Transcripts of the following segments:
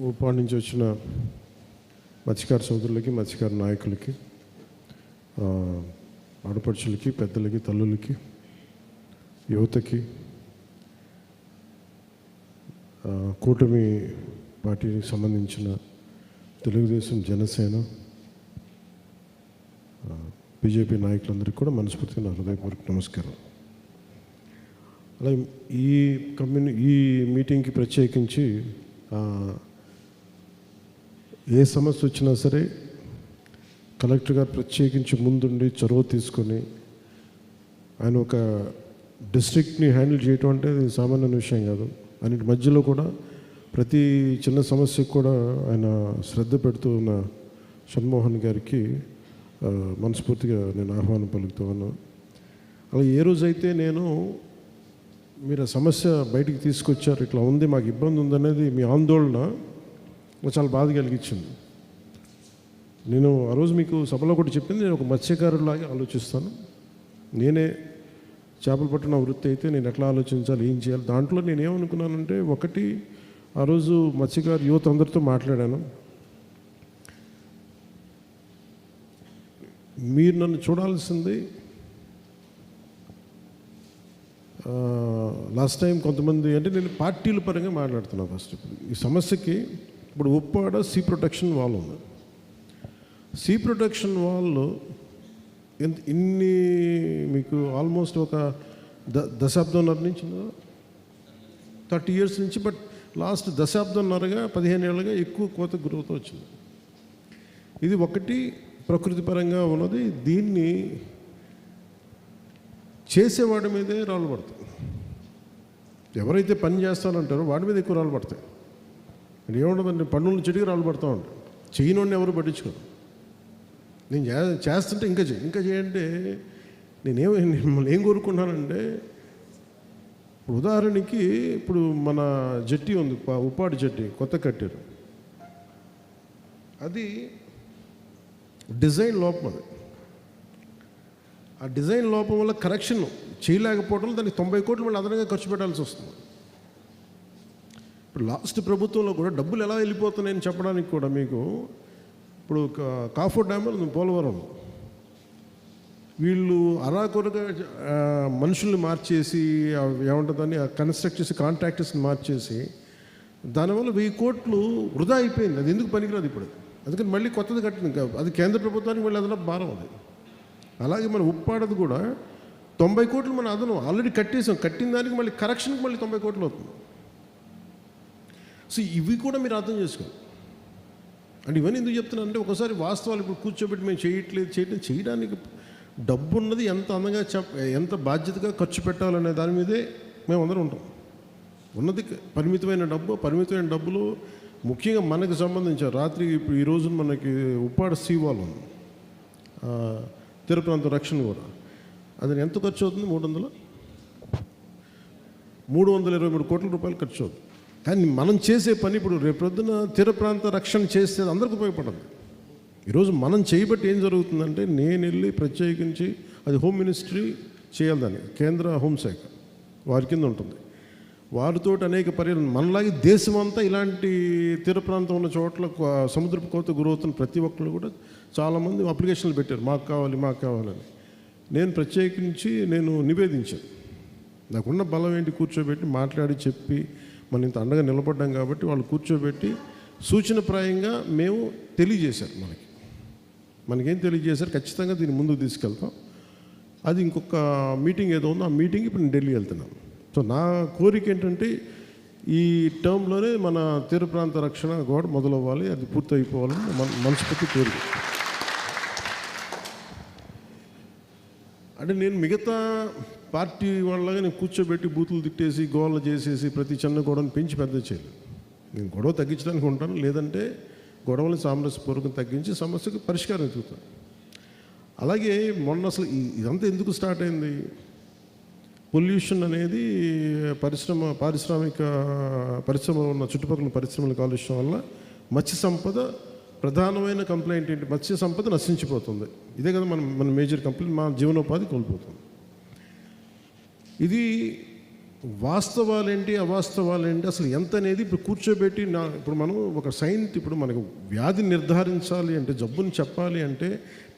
ఉప్పాడ నుంచి వచ్చిన మత్స్యకార సోదరులకి, మత్స్యకార నాయకులకి, ఆడపడుచులకి, పెద్దలకి, తల్లులకి, యువతకి, కూటమి పార్టీకి సంబంధించిన తెలుగుదేశం, జనసేన, బీజేపీ నాయకులందరికీ కూడా మనస్ఫూర్తిగా నా హృదయపూర్వక నమస్కారం. అలాగే ఈ మీటింగ్కి ప్రత్యేకించి ఏ సమస్య వచ్చినా సరే కలెక్టర్ గారు ప్రత్యేకించి ముందుండి చొరవ తీసుకొని ఆయన ఒక డిస్ట్రిక్ట్ని హ్యాండిల్ చేయటం అంటే అది సామాన్య విషయం కాదు. అన్నిటి మధ్యలో కూడా ప్రతి చిన్న సమస్యకు కూడా ఆయన శ్రద్ధ పెడుతూ ఉన్న షణ్మోహన్ గారికి మనస్ఫూర్తిగా నేను ఆహ్వానం పలుకుతూ ఉన్నాను. అలా ఏ రోజైతే మీరు ఆ సమస్య బయటికి తీసుకొచ్చారు, ఇట్లా ఉంది, మాకు ఇబ్బంది ఉందనేది మీ ఆందోళన చాలా బాధ కలిగించింది. నేను ఆ రోజు మీకు సభలో కూడా చెప్పింది, నేను ఒక మత్స్యకారులాగా ఆలోచిస్తాను. నేనే చేపలు పట్టిన వృత్తి అయితే నేను ఎట్లా ఆలోచించాలి, ఏం చేయాలి. దాంట్లో నేనేమనుకున్నానంటే, ఒకటి ఆ రోజు మత్స్యకారు యువత అందరితో మాట్లాడాను. మీరు నన్ను చూడాల్సింది, లాస్ట్ టైం కొంతమంది అంటే నేను పార్టీల పరంగా మాట్లాడుతున్నాను. ఫస్ట్ ఈ సమస్యకి ఇప్పుడు ఉప్పాడ సీ ప్రొటెక్షన్ వాల్ ఉంది. సీ ప్రొటెక్షన్ వాల్ ఇన్ని మీకు ఆల్మోస్ట్ ఒక దశాబ్దంన్నర నుంచి 30 years నుంచి, బట్ లాస్ట్ దశాబ్దంన్నరగా 15 ఏళ్ళుగా ఎక్కువ కోత గ్రోత్ వచ్చింది. ఇది ఒకటి ప్రకృతి పరంగా ఉన్నది. దీన్ని చేసేవాడి మీదే రాళ్ళు పడతాయి. ఎవరైతే పని చేస్తానంటారో వాడి మీద ఎక్కువ రాళ్ళు పడతాయి. ఏముండదండి, పన్నుల చెట్టుకి రాళ్ళు పడుతూ ఉంటాయి. చేయనోడిని ఎవరు పట్టించుకోరు. నేను చేస్తుంటే ఇంకా చేయంటే మిమ్మల్ని ఏం కోరుకున్నానంటే, ఇప్పుడు ఉదాహరణకి ఇప్పుడు మన జట్టి ఉంది, ఉప్పాడు జట్టి కొత్త కట్టారు. అది డిజైన్ లోపం. అది ఆ డిజైన్ లోపం వల్ల కరెక్షన్ చేయలేకపోవడం, దానికి 90 కోట్లు మళ్ళీ అదనంగా ఖర్చు పెట్టాల్సి వస్తుంది. ఇప్పుడు లాస్ట్ ప్రభుత్వంలో కూడా డబ్బులు ఎలా వెళ్ళిపోతున్నాయని చెప్పడానికి కూడా మీకు, ఇప్పుడు కాఫర్ డ్యామ్ ఉంది పోలవరం, వీళ్ళు అరాకొరగా మనుషుల్ని మార్చేసి ఏమంటుందని కన్స్ట్రక్ట్ చేసి కాంట్రాక్టర్స్ని మార్చేసి దానివల్ల 1000 కోట్లు వృధా అయిపోయింది. అది ఎందుకు పనికిరాదు ఇప్పుడు. అందుకని మళ్ళీ కొత్తది కట్టింది. అది కేంద్ర ప్రభుత్వానికి మళ్ళీ అదనపు భారం. అది అలాగే మన ఉప్పాడది కూడా 90 కోట్లు మన అదనం ఆల్రెడీ కట్టేసాం. కట్టిన దానికి మళ్ళీ కరెక్షన్కి మళ్ళీ 90 కోట్లు అవుతుంది. సో ఇవి కూడా మీరు అర్థం చేసుకోండి. అంటే ఇవన్నీ ఎందుకు చెప్తున్నాను అంటే, ఒకసారి వాస్తవాలు ఇప్పుడు కూర్చోబెట్టి మేము చేయడానికి డబ్బు ఉన్నది ఎంత అందంగా ఎంత బాధ్యతగా ఖర్చు పెట్టాలనే దాని మీదే మేము అందరం ఉంటాం. ఉన్నది పరిమితమైన డబ్బులు ముఖ్యంగా మనకు సంబంధించిన రాత్రి ఇప్పుడు ఈ రోజున మనకి ఉప్పాడ సీవాల్ ఉంది, తీర ప్రాంత రక్షణ కూడా. అది ఎంత ఖర్చు అవుతుంది? 323 కోట్ల రూపాయలు ఖర్చు అవుతుంది. కానీ మనం చేసే పని ఇప్పుడు రేపొద్దున తీర ప్రాంత రక్షణ చేస్తే అందరికి ఉపయోగపడదు. ఈరోజు మనం చేయబట్టి ఏం జరుగుతుందంటే, నేను వెళ్ళి ప్రత్యేకించి అది హోమ్ మినిస్ట్రీ చేయాలి, దాన్ని కేంద్ర హోంశాఖ వారి కింద ఉంటుంది. వారితో అనేక పర్యాలు మనలాగే దేశమంతా ఇలాంటి తీర ప్రాంతం ఉన్న చోట్ల సముద్రపు కోత గురవుతున్న ప్రతి ఒక్కరు కూడా చాలామంది అప్లికేషన్లు పెట్టారు, మాకు కావాలని. నేను ప్రత్యేకించి నివేదించాను. నాకున్న బలం ఏంటి, కూర్చోబెట్టి మాట్లాడి చెప్పి మనం ఇంత అండగా నిలబడ్డాం కాబట్టి వాళ్ళు కూర్చోబెట్టి సూచనప్రాయంగా మేము తెలియజేశారు. మనకేం తెలియజేశారు, ఖచ్చితంగా దీన్ని ముందుకు తీసుకెళ్తాం. అది ఇంకొక మీటింగ్ ఏదో ఉందో, ఆ మీటింగ్ ఇప్పుడు నేను ఢిల్లీ వెళ్తున్నాను. సో నా కోరిక ఏంటంటే, ఈ టర్మ్లోనే మన తీర ప్రాంత రక్షణ గోడ మొదలవ్వాలి, అది పూర్తి అయిపోవాలని మనస్ఫూర్తి కోరిక. అంటే నేను మిగతా పార్టీ వాళ్ళగా నేను కూర్చోబెట్టి బూతులు తిట్టేసి గోడలు చేసేసి ప్రతి చిన్న గొడవను పెంచి పెద్ద చేయలేదు. నేను గొడవ తగ్గించడానికి ఉంటాను, లేదంటే గొడవలు సామరస్యపూర్వకం తగ్గించి సమస్యకు పరిష్కారం వెతుకుతాను. అలాగే మొన్న అసలు ఇదంతా ఎందుకు స్టార్ట్ అయింది, పొల్యూషన్ అనేది పరిశ్రమ ఉన్న చుట్టుపక్కల పరిశ్రమల కాలుష్యం వల్ల మత్స్య సంపద ప్రధానమైన కంప్లైంట్ ఏంటి, మత్స్య సంపద నశించిపోతుంది. ఇదే కదా మన మేజర్ కంప్లైంట్, మా జీవనోపాధి కోల్పోతుంది. ఇది వాస్తవాలేంటి అవాస్తవాలేంటి అసలు ఎంత అనేది ఇప్పుడు కూర్చోబెట్టి ఇప్పుడు మనం ఒక ఇప్పుడు మనకు వ్యాధి నిర్ధారించాలి అంటే, జబ్బుని చెప్పాలి అంటే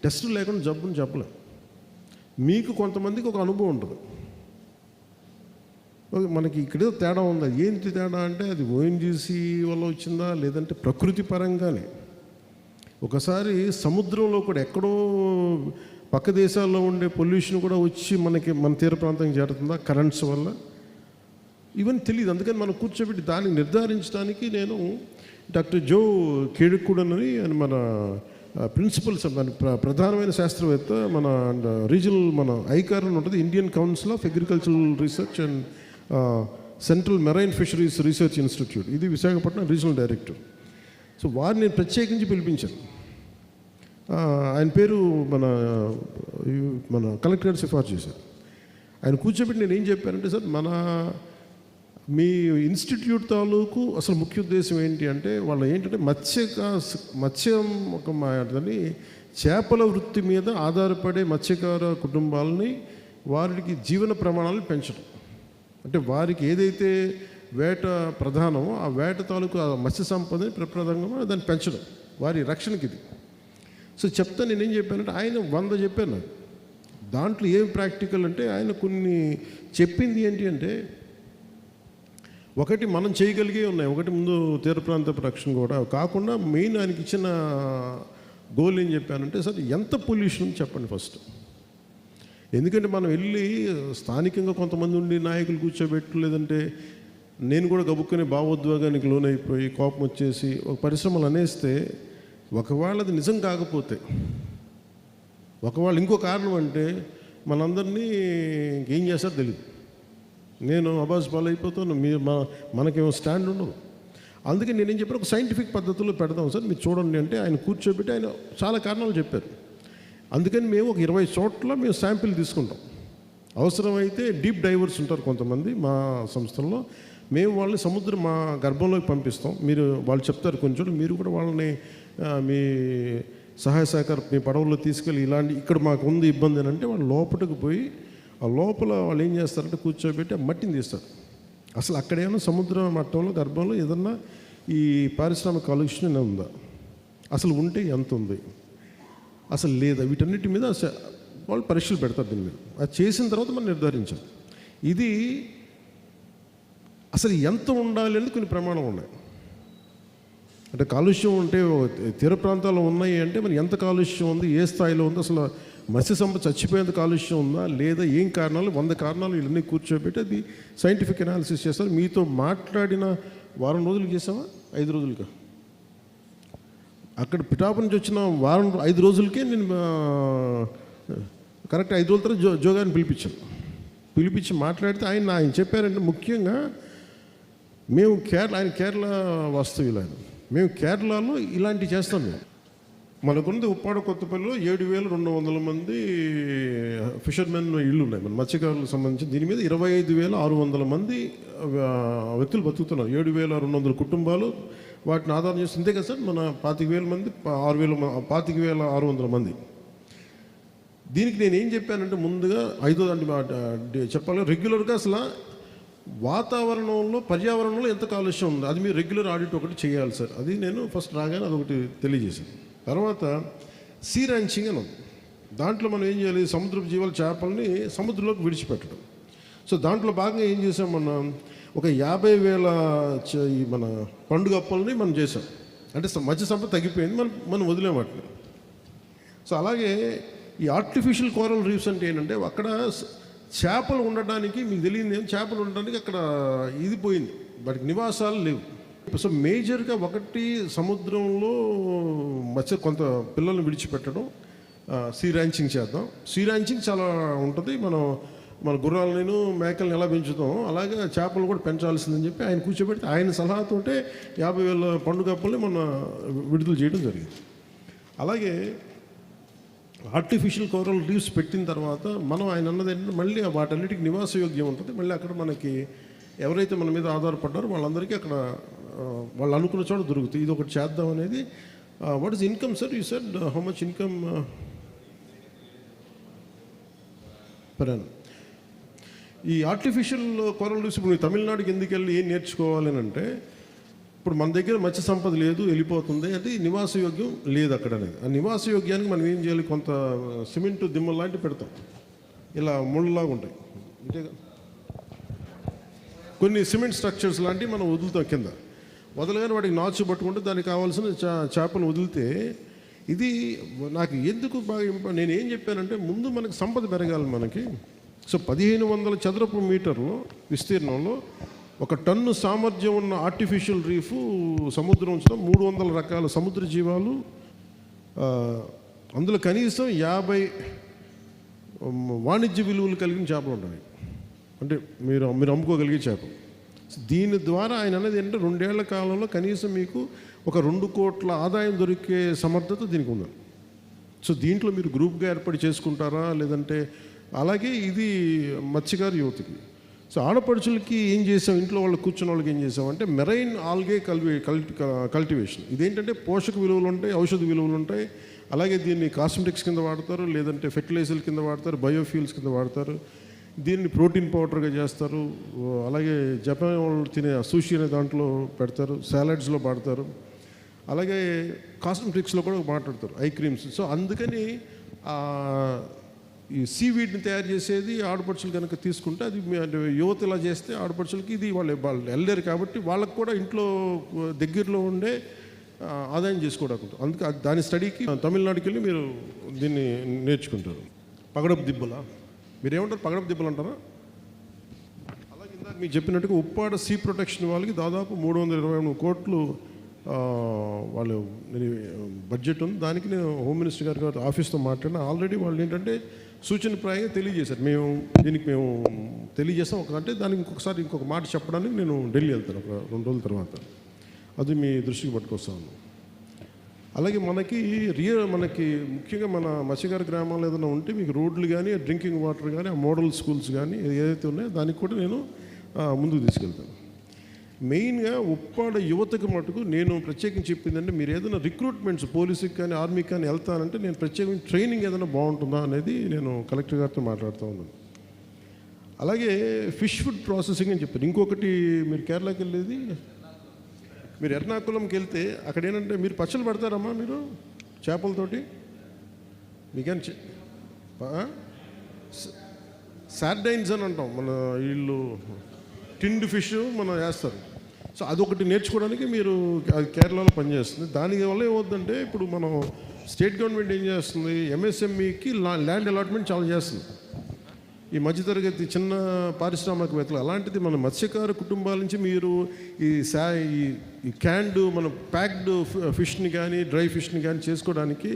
టెస్టులు లేకుండా జబ్బుని చెప్పలేం. మీకు కొంతమందికి ఒక అనుభవం ఉంటుంది, మనకి ఇక్కడే తేడా ఉంది. ఏంటి తేడా అంటే అది ఓఎన్జీసీ వల్ల వచ్చిందా లేదంటే ప్రకృతి పరంగానే. ఒకసారి సముద్రంలో కూడా ఎక్కడో పక్క దేశాల్లో ఉండే పొల్యూషన్ కూడా వచ్చి మన తీర ప్రాంతం చేరుతుందా కరెంట్స్ వల్ల, ఇవన్నీ తెలియదు. అందుకని మనం కూర్చోబెట్టి దాన్ని నిర్ధారించడానికి నేను డాక్టర్ జో కేడుక్కుడన్ అని మన ప్రిన్సిపల్స్ ప్రధానమైన శాస్త్రవేత్త, మన రీజనల్ మన ఐకార్ అని ఉంటుంది, Indian council of agricultural research and central marine fisheries research institute, ఇది విశాఖపట్నం రీజనల్ డైరెక్టర్. సో వారిని నేను ప్రత్యేకించి పిలిపించాను. ఆయన పేరు మన కలెక్టర్ గారు సిఫార్సు చేశారు. ఆయన కూర్చోబెట్టి నేను ఏం చెప్పానంటే, సార్ మీ ఇన్స్టిట్యూట్ తాలూకు అసలు ముఖ్య ఉద్దేశం ఏంటి అంటే, వాళ్ళు ఏంటంటే మత్స్యం ఒక మాటని చేపల వృత్తి మీద ఆధారపడే మత్స్యకార కుటుంబాలని వారికి జీవన ప్రమాణాలను పెంచడం. అంటే వారికి ఏదైతే వేట ప్రధానమో ఆ వేట తాలూకు ఆ మత్స్య సంపదని ప్రప్రదంగా దాన్ని పెంచడం, వారి రక్షణకి ఇది. సో చెప్తా నేనేం చెప్పానంటే, ఆయన 100 చెప్పాను నాకు. దాంట్లో ఏం ప్రాక్టికల్ అంటే, ఆయన కొన్ని చెప్పింది ఏంటి అంటే, ఒకటి మనం చేయగలిగే ఉన్నాయి. ఒకటి ముందు తీర ప్రాంత రక్షణ కూడా కాకుండా మెయిన్ ఆయనకి ఇచ్చిన గోల్ ఏం చెప్పానంటే, సార్ ఎంత పొల్యూషన్ చెప్పండి ఫస్ట్. ఎందుకంటే మనం వెళ్ళి స్థానికంగా కొంతమంది ఉండి నాయకులు కూర్చోబెట్టు, లేదంటే నేను కూడా గబుక్కుని భావోద్వేగానికి లోనైపోయి కోపం వచ్చేసి ఒక పరిశ్రమలు అనేస్తే, ఒకవేళ అది నిజం కాకపోతే, ఒకవేళ ఇంకో కారణం అంటే మనందరినీ ఏం చేస్తారో తెలియదు. నేను అబాస్ పాలు అయిపోతాను, మనకేమో స్టాండ్ ఉండదు. అందుకే నేనేం చెప్పాను, ఒక సైంటిఫిక్ పద్ధతిలో పెడదాం సార్, మీరు చూడండి అంటే ఆయన కూర్చోబెట్టి ఆయన చాలా కారణాలు చెప్పారు. అందుకని మేము ఒక 20 చోట్ల మేము శాంపిల్ తీసుకుంటాం. అవసరమైతే డీప్ డైవర్స్ ఉంటారు కొంతమంది మా సంస్థల్లో, మేము వాళ్ళని మా గర్భంలోకి పంపిస్తాం. వాళ్ళు చెప్తారు కొంచెం, మీరు కూడా వాళ్ళని మీ సహాయ సహకారం మీ పడవల్లో తీసుకెళ్ళి ఇక్కడ మాకు ఉంది ఇబ్బంది అని అంటే, వాళ్ళు లోపలికి పోయి ఆ లోపల వాళ్ళు ఏం చేస్తారంటే కూర్చోబెట్టి ఆ మట్టిని తీస్తారు. అసలు అక్కడేమైనా సముద్ర మట్టంలో గర్భంలో ఏదన్నా ఈ పారిశ్రామిక కాలుష్యం ఉందా, అసలు ఉంటే ఎంత ఉంది, అసలు లేదా, వీటన్నిటి మీద వాళ్ళు పరీక్షలు పెడతారు. దీని మీద అది చేసిన తర్వాత మనం నిర్ధారించాలి ఇది అసలు ఎంత ఉండాలి అనేది కొన్ని ప్రమాణం ఉన్నాయి. అంటే కాలుష్యం ఉంటే తీర ప్రాంతాల్లో ఉన్నాయి అంటే మరి ఎంత కాలుష్యం ఉంది, ఏ స్థాయిలో ఉంది, అసలు మత్స్య సంపద చచ్చిపోయేంత కాలుష్యం ఉందా లేదా, ఏం కారణాలు, 100 కారణాలు ఇవన్నీ కూర్చోబెట్టి అది సైంటిఫిక్ అనాలిసిస్ చేస్తారు. మీతో మాట్లాడిన వారం రోజులు చేసామా 5 రోజులుగా, అక్కడ పిఠాపు నుంచి వచ్చిన 5 రోజులకే నేను కరెక్ట్ 5 రోజుల తర్వాత జోగాన్ని పిలిపించి మాట్లాడితే ఆయన చెప్పారంటే, ముఖ్యంగా మేము ఆయన కేరళ వాస్తవ్యులు, మేము కేరళలో ఇలాంటివి చేస్తాం. మనకున్నది ఉప్పాడ కొత్తపల్లిలో 7,200 మంది ఫిషర్మెన్ ఇళ్ళు ఉన్నాయి, మన మత్స్యకారులకు సంబంధించి. దీని మీద 25,600 మంది వ్యక్తులు బతుకుతున్నారు, 7,200 కుటుంబాలు వాటిని ఆధారం చేసి. ఇంతే కదా సార్, మన 25,000 మంది 25,600 మంది. దీనికి నేను ఏం చెప్పానంటే, ముందుగా చెప్పాలి, రెగ్యులర్గా అసలు వాతావరణంలో పర్యావరణంలో ఎంత కాలుష్యం ఉంది అది మీరు రెగ్యులర్ ఆడిట్ ఒకటి చేయాలి సార్. అది నేను ఫస్ట్ రాగానే అదొకటి తెలియజేశాను. తర్వాత సీ ర్యాంచింగ్ అని ఉంది. దాంట్లో మనం ఏం చేయాలి, సముద్రపు జీవాల చేపల్ని సముద్రంలోకి విడిచిపెట్టడం. సో దాంట్లో భాగంగా ఏం చేసాం, ఒక 50,000 మన పండుగ అప్పల్ని మనం చేసాం. అంటే మత్స్య సంపద తగ్గిపోయింది, మనం వదిలేం వాటిని. సో అలాగే ఈ ఆర్టిఫిషియల్ కోరల్ రీఫ్స్ అంటే ఏంటంటే, అక్కడ చేపలు ఉండడానికి, మీకు తెలియదు, చేపలు ఉండడానికి అక్కడ ఇది పోయింది, వాటికి నివాసాలు లేవు. సో మేజర్గా ఒకటి సముద్రంలో కొంత పిల్లల్ని విడిచిపెట్టడం, సీ ర్యాంచింగ్ చేద్దాం. సీ ర్యాంచింగ్ చాలా ఉంటుంది. మన గుర్రాలను మేకలను ఎలా పెంచుతాం అలాగే చేపలు కూడా పెంచాల్సిందని చెప్పి ఆయన కూర్చోబెడితే, ఆయన సలహాతోటే 50,000 పండుగ అప్పుల్ని మన విడుదల చేయడం జరిగింది. అలాగే ఆర్టిఫిషియల్ కోరల్ రీఫ్స్ పెట్టిన తర్వాత ఆయన అన్నది ఏంటంటే, మళ్ళీ వాటన్నిటికి నివాసయోగ్యం ఉంటుంది. మళ్ళీ అక్కడ మనకి ఎవరైతే మన మీద ఆధారపడ్డారో వాళ్ళందరికీ అక్కడ వాళ్ళు అనుకున్న చోట దొరుకుతుంది. ఇది ఒకటి చేద్దాం అనేది. What is income sir, you said how much income per annum? ఈ ఆర్టిఫిషియల్ కోరల్ రీఫ్స్ ఇప్పుడు తమిళనాడుకి ఎందుకు వెళ్ళి ఏం నేర్చుకోవాలి అని అంటే, ఇప్పుడు మన దగ్గర మత్స్య సంపద లేదు, వెళ్ళిపోతుంది, అది నివాసయోగ్యం లేదు అక్కడ అనేది. ఆ నివాసయోగ్యానికి మనం ఏం చేయాలి, కొంత సిమెంట్ దిమ్మలు లాంటివి పెడతాం, ఇలా ముళ్ళలాగా ఉంటాయి అంతేగా, కొన్ని సిమెంట్ స్ట్రక్చర్స్ లాంటివి మనం వదులుతాం కింద, వదలగానే వాటికి నాచు పట్టుకుంటే దానికి కావాల్సిన చేపలు వదిలితే, ఇది నాకు ఎందుకు బాగా నేను ఏం చెప్పానంటే, ముందు మనకి సంపద పెరగాలి మనకి. సో 1500 చదరపు మీటర్లు విస్తీర్ణంలో 1 టన్ను సామర్థ్యం ఉన్న ఆర్టిఫిషియల్ రీఫ్ సముద్రం ఉంచడం, 300 రకాల సముద్ర జీవాలు, అందులో కనీసం 50 వాణిజ్య విలువలు కలిగిన చేపలు ఉంటాయి, అంటే మీరు అమ్ముకోగలిగే చేపలు. దీని ద్వారా ఆయన అనేది ఏంటంటే 2 ఏళ్ల కాలంలో కనీసం మీకు ఒక 2 కోట్ల ఆదాయం దొరికే సమర్థత దీనికి ఉంది. సో దీంట్లో మీరు గ్రూప్గా ఏర్పాటు చేసుకుంటారా, లేదంటే అలాగే ఇది మత్స్యకారు యువతకి. సో ఆడపడుచులకి ఏం చేసాం, ఇంట్లో వాళ్ళు కూర్చున్న వాళ్ళకి ఏం చేసామంటే మెరైన్ ఆల్గే కల్టివేషన్. ఇదేంటంటే పోషక విలువలు ఉంటాయి, ఔషధ విలువలు ఉంటాయి, అలాగే దీన్ని కాస్మెటిక్స్ కింద వాడతారు, లేదంటే ఫెర్టిలైజర్ల కింద వాడతారు, బయోఫ్యూల్స్ కింద వాడతారు, దీన్ని ప్రోటీన్ పౌడర్గా చేస్తారు, అలాగే జపాన్ వాళ్ళు తినే సూషి అనే దాంట్లో పెడతారు, సాలడ్స్లో వాడతారు, అలాగే కాస్మెటిక్స్లో కూడా మాట్లాడతారు, ఐ క్రీమ్స్. సో అందుకని ఈ సీవీడ్ని తయారు చేసేది ఆడపడుచులు కనుక తీసుకుంటే, అది అంటే యువత ఇలా చేస్తే ఆడపడుచులకి ఇది వాళ్ళు వెళ్ళలేరు కాబట్టి వాళ్ళకు కూడా ఇంట్లో దగ్గరలో ఉండే ఆదాయం చేసుకోవడానికి. అందుకే దాని స్టడీకి తమిళనాడుకి వెళ్ళి మీరు దీన్ని నేర్చుకుంటారు. పగడపు దిబ్బలా మీరు ఏమంటారు, పగడపు దిబ్బలు అంటారా? అలాగే ఇందాక మీకు చెప్పినట్టుగా ఉప్పాడ సీ ప్రొటెక్షన్ వాళ్ళకి దాదాపు 323 కోట్లు వాళ్ళు బడ్జెట్ ఉంది. దానికి నేను హోమ్ మినిస్టర్ గారి ఆఫీస్తో మాట్లాడిన, ఆల్రెడీ వాళ్ళు ఏంటంటే సూచనప్రాయంగా తెలియజేశారు, దీనికి మేము తెలియజేస్తాం. అంటే దానికి ఇంకొక మాట చెప్పడానికి నేను ఢిల్లీ వెళ్తాను ఒక 2 రోజుల తర్వాత, అది మీ దృష్టికి పట్టుకొస్తాను. అలాగే మనకి ముఖ్యంగా మన మత్స్యకార గ్రామాల్లో ఏదైనా ఉంటే మీకు రోడ్లు కానీ, డ్రింకింగ్ వాటర్ కానీ, ఆ మోడల్ స్కూల్స్ కానీ ఏదైతే ఉన్నాయో దానికి కూడా నేను ముందుకు తీసుకెళ్తాను. మెయిన్గా ఉప్పాడ యువతకు మటుకు నేను ప్రత్యేకించి చెప్పిందంటే, మీరు ఏదైనా రిక్రూట్మెంట్స్ పోలీసుకి కానీ ఆర్మీకి కానీ వెళ్తానంటే నేను ప్రత్యేకించి ట్రైనింగ్ ఏదైనా బాగుంటుందా అనేది నేను కలెక్టర్ గారితో మాట్లాడుతూ ఉన్నాను. అలాగే ఫిష్ ఫుడ్ ప్రాసెసింగ్ అని చెప్పారు. ఇంకొకటి, మీరు కేరళకి వెళ్ళేది, మీరు ఎర్నాకుళంకి వెళ్తే అక్కడ ఏంటంటే మీరు పచ్చళ్ళు పెడతారమ్మా మీరు చేపలతోటి, మీకేం సార్డైన్స్ అని అంటాం మన, వీళ్ళు టిండ్ ఫిష్ మనం వేస్తారు. సో అదొకటి నేర్చుకోవడానికి మీరు అది కేరళలో పనిచేస్తుంది. దానివల్ల ఏమవుతుందంటే, ఇప్పుడు మనం స్టేట్ గవర్నమెంట్ ఏం చేస్తుంది, ఎంఎస్ఎంఈకి ల్యాండ్ అలాట్మెంట్ చాలా చేస్తుంది. ఈ మధ్యతరగతి చిన్న పారిశ్రామికవేత్తలు, అలాంటిది మన మత్స్యకార కుటుంబాల నుంచి మీరు ఈ క్యాండ్ మన ప్యాక్డ్ ఫిష్ని కానీ డ్రై ఫిష్ని కానీ చేసుకోవడానికి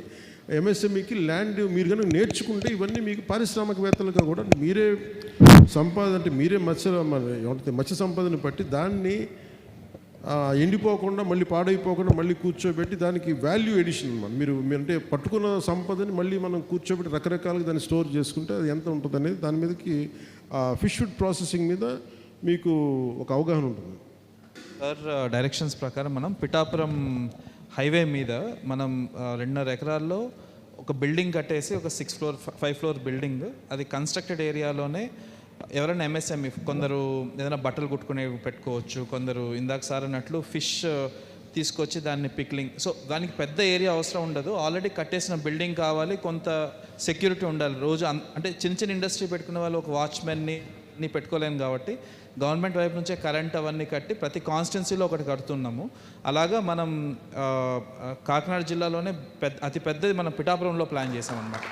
ఎంఎస్ఎంఈకి ల్యాండ్ మీరు కానీ నేర్చుకుంటే, ఇవన్నీ మీకు పారిశ్రామికవేత్తలుగా కూడా మీరే అంటే మీరే మత్స్య సంపదని బట్టి దాన్ని ఎండిపోకుండా మళ్ళీ పాడైపోకుండా మళ్ళీ కూర్చోబెట్టి దానికి వాల్యూ ఎడిషన్ అన్నమాట. మీరు అంటే పట్టుకున్న సంపదని మళ్ళీ మనం కూర్చోబెట్టి రకరకాలుగా దాన్ని స్టోర్ చేసుకుంటే అది ఎంత ఉంటుంది అనేది దాని మీదకి ఫిష్ ఫుడ్ ప్రాసెసింగ్ మీద మీకు ఒక అవగాహన ఉంటుంది. సార్ డైరెక్షన్స్ ప్రకారం మనం పిఠాపురం హైవే మీద మనం 2.5 ఎకరాల్లో ఒక బిల్డింగ్ కట్టేసి, ఒక 5 ఫ్లోర్ బిల్డింగ్, అది కన్స్ట్రక్టెడ్ ఏరియాలోనే ఎవరైనా ఎంఎస్ఎంఈ, కొందరు ఏదైనా బట్టలు కుట్టుకునే పెట్టుకోవచ్చు, కొందరు ఇందాక సార్ అన్నట్లు ఫిష్ తీసుకొచ్చి దాన్ని పిక్లింగ్. సో దానికి పెద్ద ఏరియా అవసరం ఉండదు, ఆల్రెడీ కట్టేసిన బిల్డింగ్ కావాలి, కొంత సెక్యూరిటీ ఉండాలి. రోజు అంటే చిన్న ఇండస్ట్రీ పెట్టుకునే వాళ్ళు ఒక వాచ్మెన్ని పెట్టుకోలేము కాబట్టి గవర్నమెంట్ వైపు నుంచే కరెంట్ అవన్నీ కట్టి ప్రతి కాన్స్టిట్యున్సీలో ఒకటి కడుతున్నాము. అలాగా మనం కాకినాడ జిల్లాలోనే అతి పెద్దది మనం పిఠాపురంలో ప్లాన్ చేసామన్నమాట.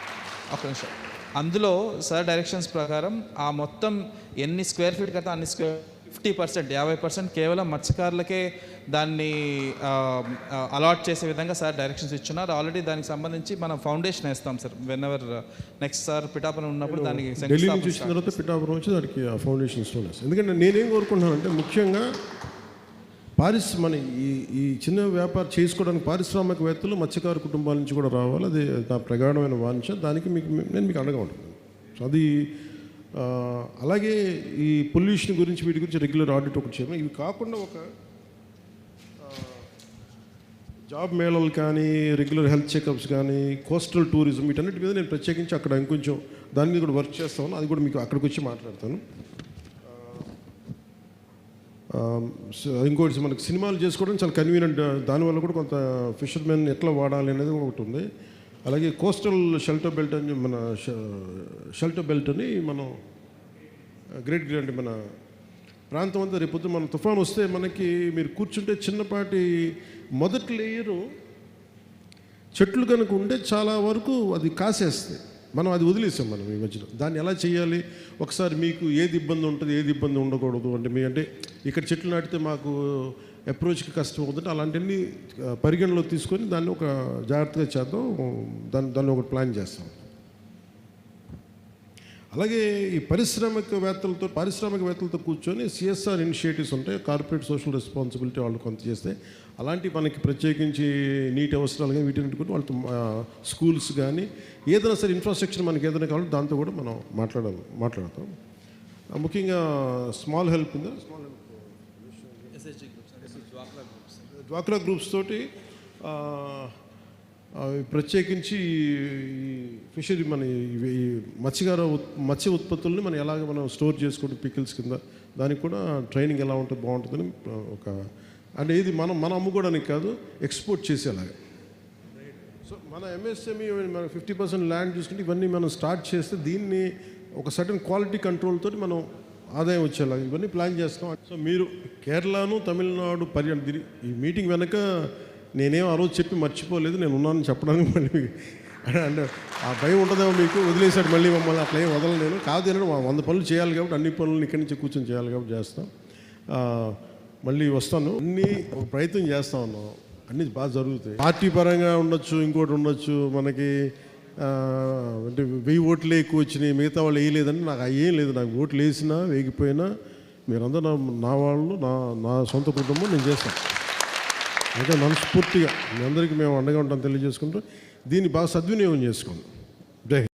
ఒక నిమిషం, అందులో సార్ డైరెక్షన్స్ ప్రకారం ఆ మొత్తం ఎన్ని స్క్వేర్ ఫీట్ కదా అన్ని 50%, 50% కేవలం మత్స్యకారులకే దాన్ని అలాట్ చేసే విధంగా సార్ డైరెక్షన్స్ ఇచ్చున్నారు. ఆల్రెడీ దానికి సంబంధించి మనం ఫౌండేషన్ వేస్తాం sir, when ever next sir Pithapuram ఉన్నప్పుడు దానికి చూసిన తర్వాత పిఠాపురం వచ్చి దానికి ఫౌండేషన్ స్టోన్ వేస్తాం. ఎందుకంటే నేనేం కోరుకుంటున్నానంటే, ముఖ్యంగా మన ఈ చిన్న వ్యాపారం చేసుకోవడానికి పారిశ్రామికవేత్తలు మత్స్యకార కుటుంబాల నుంచి కూడా రావాలి. అది నా ప్రగాఢమైన వాంఛ. దానికి నేను మీకు అండగా ఉంటాను. సో అది అలాగే ఈ పొల్యూషన్ గురించి వీటి గురించి రెగ్యులర్ ఆడిట్ ఒకటి చేయడం. ఇవి కాకుండా ఒక జాబ్ మేళలు కానీ, రెగ్యులర్ హెల్త్ చెకప్స్ కానీ, కోస్టల్ టూరిజం, వీటన్నిటి మీద నేను ప్రత్యేకించి అక్కడ ఇంకొంచెం దాని మీద కూడా వర్క్ చేస్తాను. అది కూడా మీకు అక్కడికి వచ్చి మాట్లాడతాను. ఇంకోటి మనకి సినిమాలు చేసుకోవడం చాలా కన్వీనియంట్. దానివల్ల కూడా కొంత ఫిషర్మెన్ ఎట్లా వాడాలి అనేది ఒకటి ఉంది. అలాగే కోస్టల్ షెల్టర్ బెల్ట్ అని మన షెల్టర్ బెల్ట్ అని మనం గ్రేట్ అంటే మన ప్రాంతం అంతా రేపొద్దు మన తుఫాన్ వస్తే మనకి మీరు కూర్చుంటే చిన్నపాటి మొదటి లేయరు చెట్లు కనుక ఉంటే చాలా వరకు అది కాసేస్తాయి. మనం అది వదిలేసాం మనం ఈ మధ్యలో. దాన్ని ఎలా చేయాలి, ఒకసారి మీకు ఏది ఇబ్బంది ఉంటుంది ఏది ఇబ్బంది ఉండకూడదు అంటే మీ అంటే ఇక్కడ చెట్లు నాటితే మాకు అప్రోచ్కి కష్టం అవుతుంటే అలాంటివన్నీ పరిగణలో తీసుకొని దాన్ని ఒక జాగ్రత్తగా చేద్దాం. దాన్ని ఒకటి ప్లాన్ చేస్తాం. అలాగే ఈ పారిశ్రామికవేత్తలతో కూర్చొని సిఎస్ఆర్ ఇనిషియేటివ్స్ ఉంటాయి, కార్పొరేట్ సోషల్ రెస్పాన్సిబిలిటీ వాళ్ళు కొంత చేస్తే అలాంటి మనకి ప్రత్యేకించి నీటి అవసరాలు కానీ వీటిని కూడా వాళ్ళతో స్కూల్స్ కానీ ఏదైనా సరే ఇన్ఫ్రాస్ట్రక్చర్ మనకి ఏదైనా కావాలంటే దాంతో కూడా మనం మాట్లాడతాం. ముఖ్యంగా స్మాల్ హెల్ప్ డ్వాక్రా గ్రూప్స్ తోటి ప్రత్యేకించి ఈ ఫిషరీ మన ఈ మత్స్య ఉత్పత్తుల్ని మనం ఎలాగ మనం స్టోర్ చేసుకుంటే పికిల్స్ కింద దానికి కూడా ట్రైనింగ్ ఎలా ఉంటుంది బాగుంటుందని ఒక అంటే ఇది మనం అమ్ముకోవడానికి కాదు, ఎక్స్పోర్ట్ చేసేలాగా. సో మన ఎంఎస్ఎంఈ మన 50% ల్యాండ్ చూసుకుంటే ఇవన్నీ మనం స్టార్ట్ చేస్తే దీన్ని ఒక సర్టన్ క్వాలిటీ కంట్రోల్ తోటి మనం ఆదాయం వచ్చేలాగా ఇవన్నీ ప్లాన్ చేస్తాం. సో మీరు కేరళను తమిళనాడు ఈ మీటింగ్ వెనక నేనేం ఆ రోజు చెప్పి మర్చిపోలేదు, నేను ఉన్నానని చెప్పడానికి మళ్ళీ అంటే ఆ భయం ఉంటుందేమో మీకు, వదిలేసాడు మళ్ళీ మమ్మల్ని అట్లా ఏం వదలలేను కాదు. నేను 100 పనులు చేయాలి కాబట్టి అన్ని పనులు ఇక్కడి నుంచి కూర్చొని చేయాలి కాబట్టి చేస్తాం. మళ్ళీ వస్తాను, అన్నీ ఒక ప్రయత్నం చేస్తా ఉన్నాం, అన్నీ బాగా జరుగుతాయి. పార్టీ పరంగా ఉండొచ్చు, ఇంకోటి ఉండొచ్చు, మనకి అంటే 1000 ఓట్లే ఎక్కువ వచ్చినాయి మిగతా వాళ్ళు వేయలేదంటే నాకు ఏం లేదు. నాకు ఓట్లు వేసినా వేగిపోయినా మీరందరూ నా వాళ్ళు, నా సొంత కుటుంబం, నేను చేస్తాను. అయితే మనస్ఫూర్తిగా మీ అందరికీ మేము అండగా ఉంటాం తెలియజేసుకుంటూ దీన్ని బాగా సద్వినియోగం చేసుకోండి.